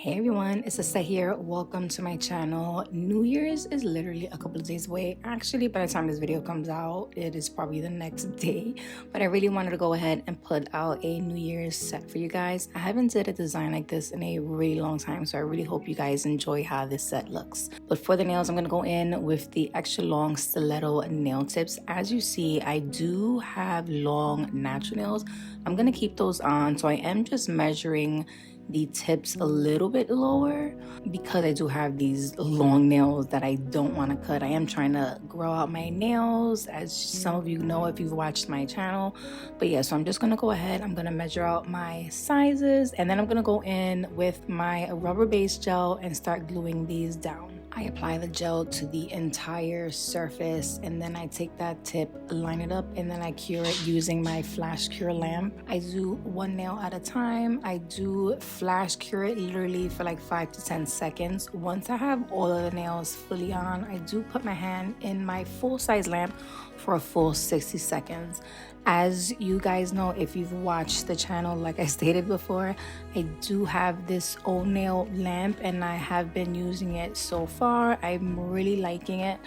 Hey everyone, it's Lissette here. Welcome to my channel. New Year's is literally a couple of days away. Actually, by the time this video comes out, it is probably the next day. But I really wanted to go ahead and put out a New Year's set for you guys. I haven't did a design like this in a really long time, so I really hope you guys enjoy how this set looks. But for the nails, I'm going to go in with the extra long stiletto nail tips. As you see, I do have long natural nails. I'm going to keep those on, so I am just measuring the tips a little bit lower because I do have these long nails that I don't want to cut. I am trying to grow out my nails, as some of you know if you've watched my channel. But yeah, so I'm just going to go ahead, I'm going to measure out my sizes, and then I'm going to go in with my rubber base gel and start gluing these down. I apply the gel to the entire surface, and then I take that tip, line it up, and then I cure it using my flash cure lamp. I do one nail at a time. I do flash cure it literally for like 5 to 10 seconds. Once I have all of the nails fully on, I do put my hand in my full size lamp for a full 60 seconds. As you guys know, if you've watched the channel, like I stated before, I do have this ONAIL lamp and I have been using it so far. I'm really liking it.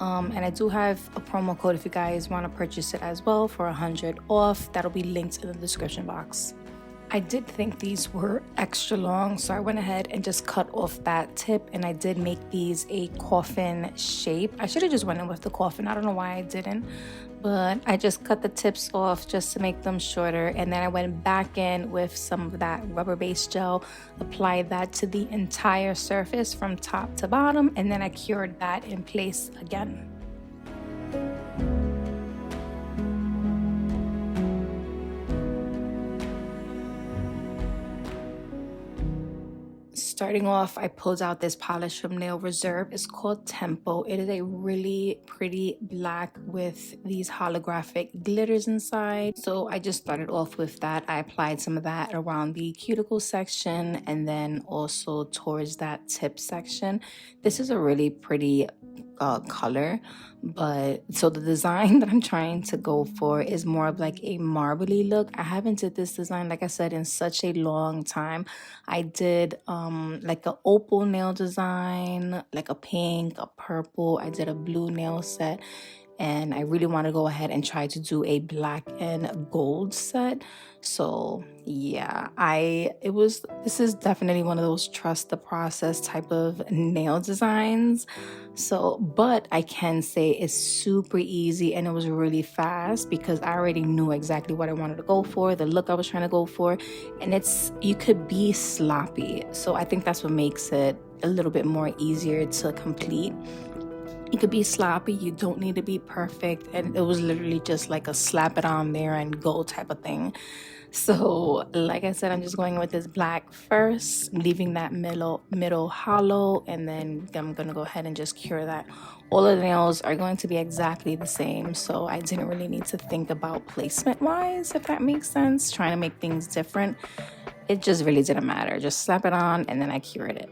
And I do have a promo code if you guys want to purchase it as well for 100 off. That'll be linked in the description box. I did think these were extra long, so I went ahead and just cut off that tip, and I did make these a coffin shape. I should have just went in with the coffin. I don't know why I didn't, but I just cut the tips off just to make them shorter, and then I went back in with some of that rubber base gel, applied that to the entire surface from top to bottom, and then I cured that in place again. Starting off, I pulled out this polish from Nail Reserve. It's called Tempo. It is a really pretty black with these holographic glitters inside. So I just started off with that. I applied some of that around the cuticle section and then also towards that tip section. This is a really pretty color, but so the design that I'm trying to go for is more of like a marbly look. I haven't did this design, like I said, in such a long time. I did like a opal nail design, like a pink, a purple. I did a blue nail set, and I really want to go ahead and try to do a black and gold set. So yeah, this is definitely one of those trust the process type of nail designs. So, but I can say it's super easy and it was really fast because I already knew exactly what I wanted to go for, the look I was trying to go for, and you could be sloppy. So I think that's what makes it a little bit more easier to complete. You could be sloppy, you don't need to be perfect, and it was literally just like a slap it on there and go type of thing. So like I said, I'm just going with this black first, leaving that middle hollow, and then I'm gonna go ahead and just cure that. All of the nails are going to be exactly the same, so I didn't really need to think about placement wise, if that makes sense, trying to make things different. It just really didn't matter. Just slap it on and then I cured it.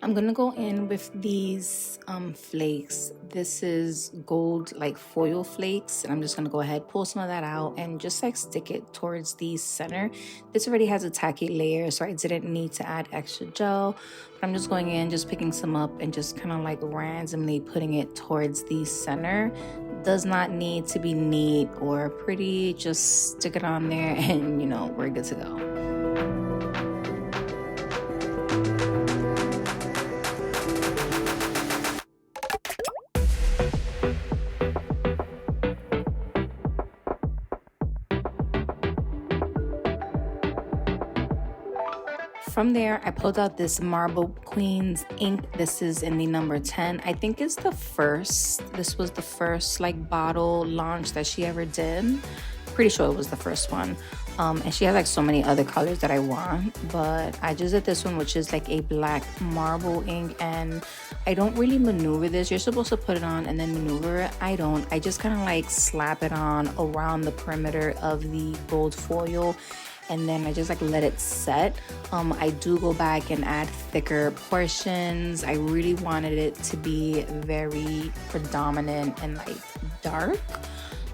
I'm gonna go in with these flakes. This is gold like foil flakes, and I'm just gonna go ahead, pull some of that out and just like stick it towards the center. This already has a tacky layer, so I didn't need to add extra gel, but I'm just going in, just picking some up and just kind of like randomly putting it towards the center. Does not need to be neat or pretty, just stick it on there and you know, we're good to go. From there, I pulled out this Marble Queen's ink. This is in the number 10. I think it's this was the first like bottle launch that she ever did. Pretty sure it was the first one. And she has like so many other colors that I want, but I just did this one, which is like a black marble ink, and I don't really maneuver this. You're supposed to put it on and then maneuver it. I don't. I just kind of like slap it on around the perimeter of the gold foil, and then I just like let it set. I do go back and add thicker portions. I really wanted it to be very predominant and like dark.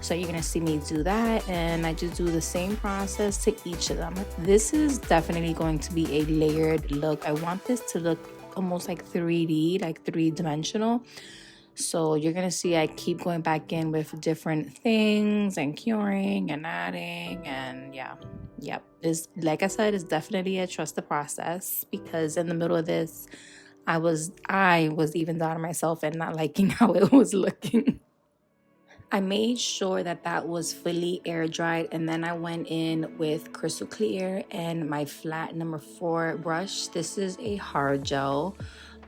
So you're gonna see me do that, and I just do the same process to each of them. This is definitely going to be a layered look. I want this to look almost like 3D, like three-dimensional. So you're gonna see I keep going back in with different things and curing and adding, and yep, it's, like I said, it's definitely a trust the process, because in the middle of this I was even down on myself and not liking how it was looking. I made sure that that was fully air dried, and then I went in with Crystal Clear and my flat number 4 brush. This is a hard gel,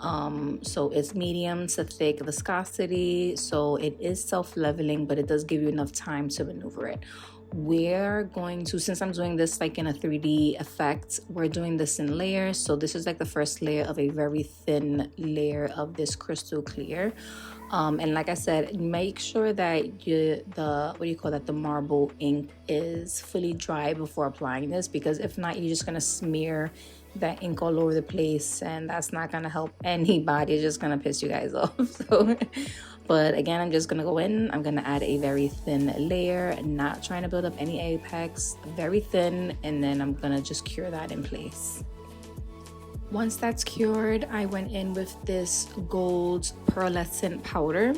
so it's medium to thick viscosity, so it is self-leveling, but it does give you enough time to maneuver it. We're going to, since I'm doing this like in a 3D effect, we're doing this in layers. So this is like the first layer of a very thin layer of this Crystal Clear. And like I said, make sure that the marble ink is fully dry before applying this, because if not, you're just gonna smear that ink all over the place, and that's not gonna help anybody. It's just gonna piss you guys off. So but again, I'm just gonna go in, I'm gonna add a very thin layer, not trying to build up any apex, very thin, and then I'm gonna just cure that in place. Once that's cured, I went in with this gold pearlescent powder.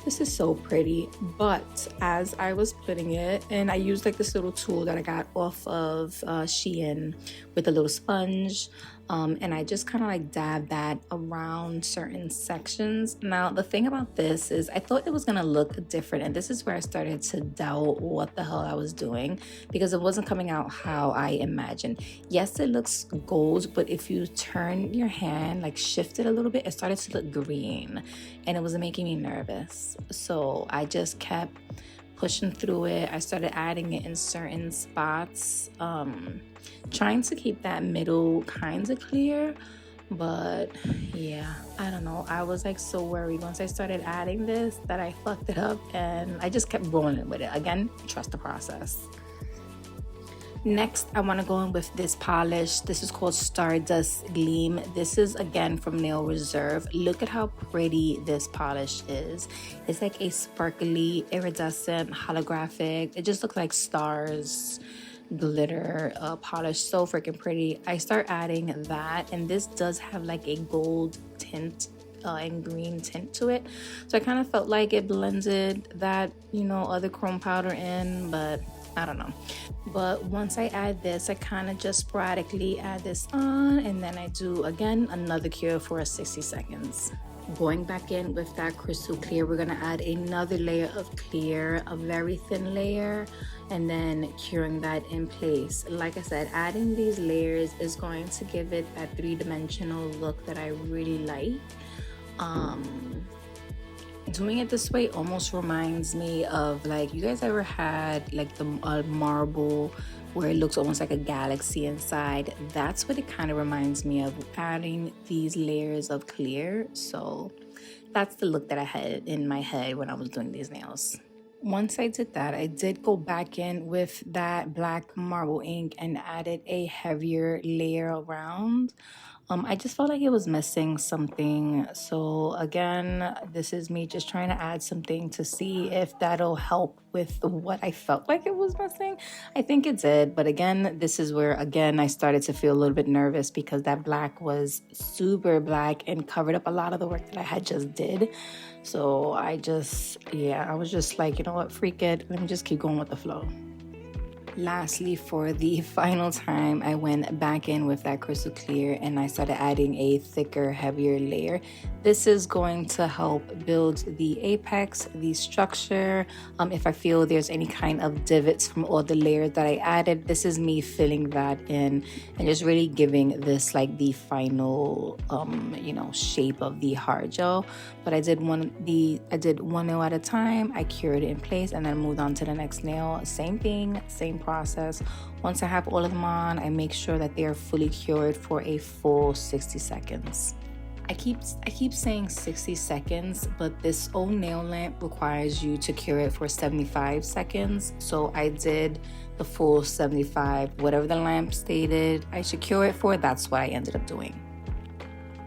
This is so pretty, but as I was putting it, and I used like this little tool that I got off of Shein with a little sponge, and I just kind of like dabbed that around certain sections. Now, the thing about this is I thought it was gonna look different, and this is where I started to doubt what the hell I was doing, because it wasn't coming out how I imagined. Yes, it looks gold, but if you turn your hand, like shift it a little bit, it started to look green, and it was making me nervous. So I just kept pushing through it. I started adding it in certain spots, trying to keep that middle kind of clear. But yeah, I don't know, I was like so worried once I started adding this that I fucked it up, and I just kept rolling with it. Again, trust the process. Next, I want to go in with this polish. This is called Stardust Gleam. This is again from Nail Reserve. Look at how pretty this polish is. It's like a sparkly, iridescent, holographic. It just looks like stars, glitter polish. So freaking pretty. I start adding that, and this does have like a gold tint and green tint to it. So I kind of felt like it blended that, other chrome powder in, but I don't know. But once I add this, I kind of just sporadically add this on, and then I do again another cure for 60 seconds. Going back in with that Crystal Clear, we're gonna add another layer of clear, a very thin layer, and then curing that in place. Like I said, adding these layers is going to give it that three-dimensional look that I really like. Doing it this way almost reminds me of, like, you guys ever had like the marble where it looks almost like a galaxy inside? That's what it kind of reminds me of, adding these layers of clear. So that's the look that I had in my head when I was doing these nails. Once I did that, I did go back in with that black marble ink and added a heavier layer around. I just felt like it was missing something. So again, this is me just trying to add something to see if that'll help with what I felt like it was missing. I think it did, but again, this is where, again, I started to feel a little bit nervous because that black was super black and covered up a lot of the work that I had just did. So I was just like, you know what, freak it. Let me just keep going with the flow. Lastly, for the final time, I went back in with that Crystal Clear and I started adding a thicker, heavier layer. This is going to help build the apex, the structure. If I feel there's any kind of divots from all the layers that I added, this is me filling that in and just really giving this like the final, shape of the hard gel. But I did one nail at a time. I cured it in place and then moved on to the next nail. Same thing, same process. Once I have all of them on, I make sure that they are fully cured for a full 60 seconds. I keep saying 60 seconds, but this old nail lamp requires you to cure it for 75 seconds. So I did the full 75, whatever the lamp stated I should cure it for, that's what I ended up doing.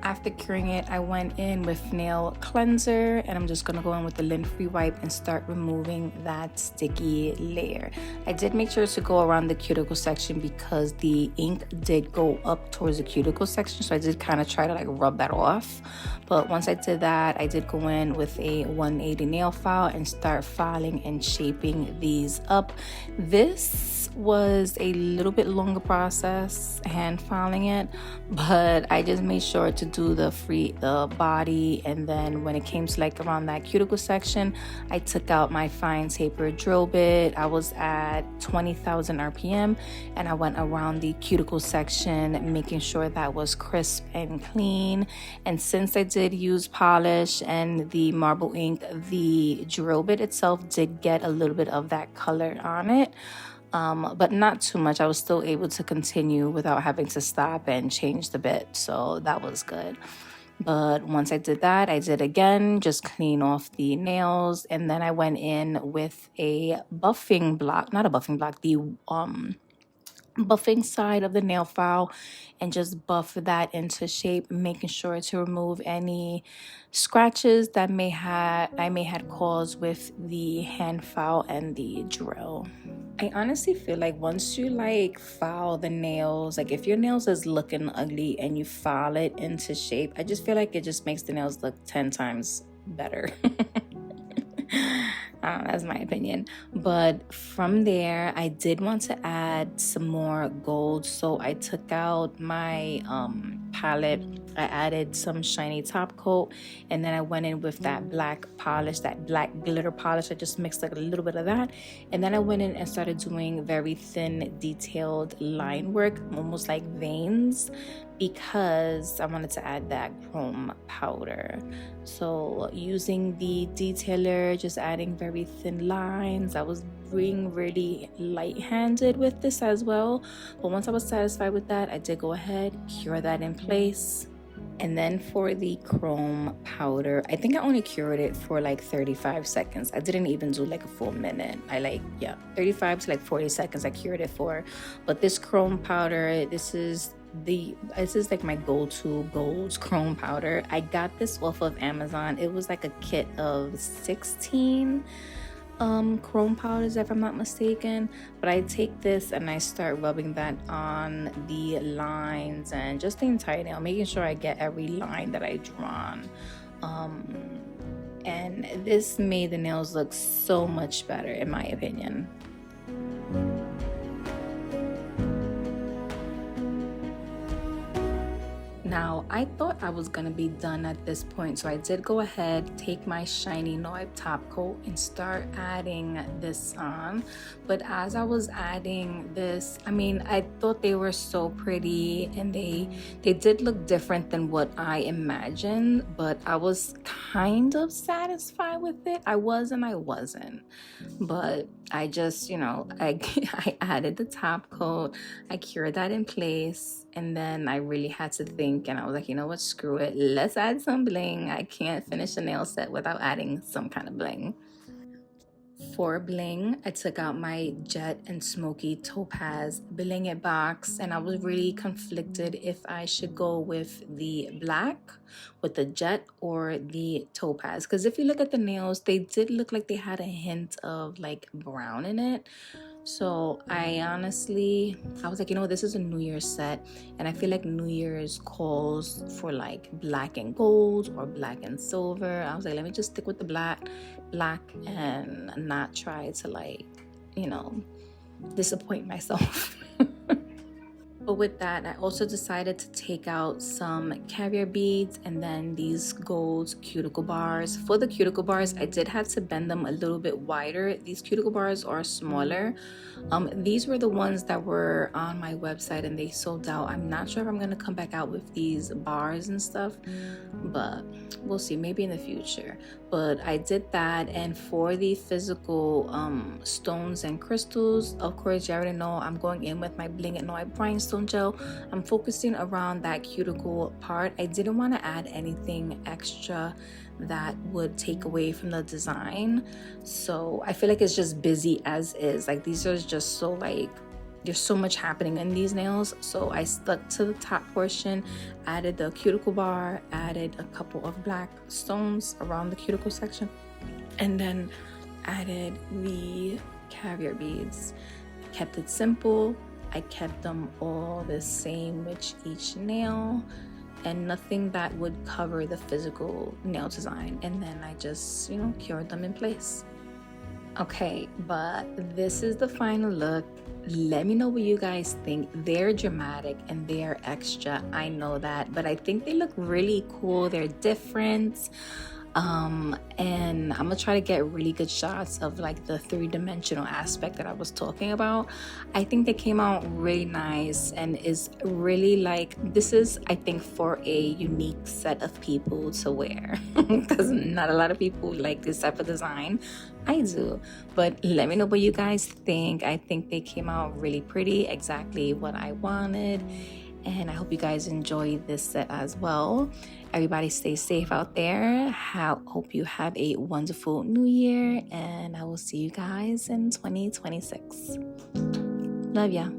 After curing it, I went in with nail cleanser, and I'm just gonna go in with the lint-free wipe and start removing that sticky layer. I did make sure to go around the cuticle section because the ink did go up towards the cuticle section, so I did kind of try to like rub that off. But once I did that, I did go in with a 180 nail file and start filing and shaping these up. This was a little bit longer process, hand filing it, but I just made sure to do the body, and then when it came to like around that cuticle section, I took out my fine taper drill bit. I was at 20,000 RPM, and I went around the cuticle section, making sure that was crisp and clean. And since I did use polish and the marble ink, the drill bit itself did get a little bit of that color on it. But not too much. I was still able to continue without having to stop and change the bit, so that was good. But once I did that, I did again, just clean off the nails, and then I went in with a buffing block, not a buffing block, the buffing side of the nail file, and just buff that into shape, making sure to remove any scratches that I may had caused with the hand file and the drill. I honestly feel like once you like file the nails, like if your nails is looking ugly and you file it into shape, I just feel like it just makes the nails look 10 times better. That's my opinion. But from there, I did want to add some more gold, so I took out my palette. I added some shiny top coat, and then I went in with that black polish, that black glitter polish. I just mixed like a little bit of that, and then I went in and started doing very thin detailed line work, almost like veins, because I wanted to add that chrome powder. So using the detailer, just adding very thin lines. I was being really light-handed with this as well, but once I was satisfied with that, I did go ahead, cure that in place. And then for the chrome powder, I think I only cured it for like 35 seconds. I didn't even do like a full minute. 35 to like 40 seconds I cured it for. But this chrome powder, this is like my go-to gold chrome powder. I got this off of Amazon. It was like a kit of 16 chrome powders, if I'm not mistaken. But I take this and I start rubbing that on the lines and just the entire nail, making sure I get every line that I drawn. And this made the nails look so much better, in my opinion. Now, I thought I was gonna be done at this point, so I did go ahead, take my shiny Noib top coat and start adding this on. But as I was adding this, I mean, I thought they were so pretty, and they did look different than what I imagined, but I was kind of satisfied with it. I was and I wasn't. But I just, I added the top coat, I cured that in place, and then I really had to think, and I was like, you know what, screw it, let's add some bling. I can't finish a nail set without adding some kind of bling. For bling, I took out my Jet and Smoky Topaz bling box, and I was really conflicted if I should go with the black, with the Jet, or the Topaz. Because if you look at the nails, they did look like they had a hint of like brown in it. So I was like, this is a New Year's set, and I feel like New Year's calls for like black and gold or black and silver. I was like, let me just stick with the black and not try to disappoint myself. But with that, I also decided to take out some carrier beads and then these gold cuticle bars. For the cuticle bars, I did have to bend them a little bit wider. These cuticle bars are smaller. These were the ones that were on my website and they sold out. I'm not sure if I'm going to come back out with these bars and stuff, but we'll see, maybe in the future. But I did that. And for the physical stones and crystals, of course, you already know I'm going in with my Bling & Noib rhinestone gel. I'm focusing around that cuticle part. I didn't want to add anything extra that would take away from the design, so I feel like it's just busy as is. Like, these are just so like there's so much happening in these nails, so I stuck to the top portion, added the cuticle bar, added a couple of black stones around the cuticle section, and then added the caviar beads. Kept it simple. I kept them all the same with each nail, and nothing that would cover the physical nail design, and then I just, you know, cured them in place. Okay, but this is the final look. Let me know what you guys think. They're dramatic and they're extra, I know that, but I think they look really cool. They're different. And I'm gonna try to get really good shots of like the three-dimensional aspect that I was talking about. I think they came out really nice and is really like, this is, I think, for a unique set of people to wear because not a lot of people like this type of design. I do, but let me know what you guys think. I think they came out really pretty, exactly what I wanted, and I hope you guys enjoy this set as well. Everybody stay safe out there. Hope you have a wonderful new year, and I will see you guys in 2026. Love ya.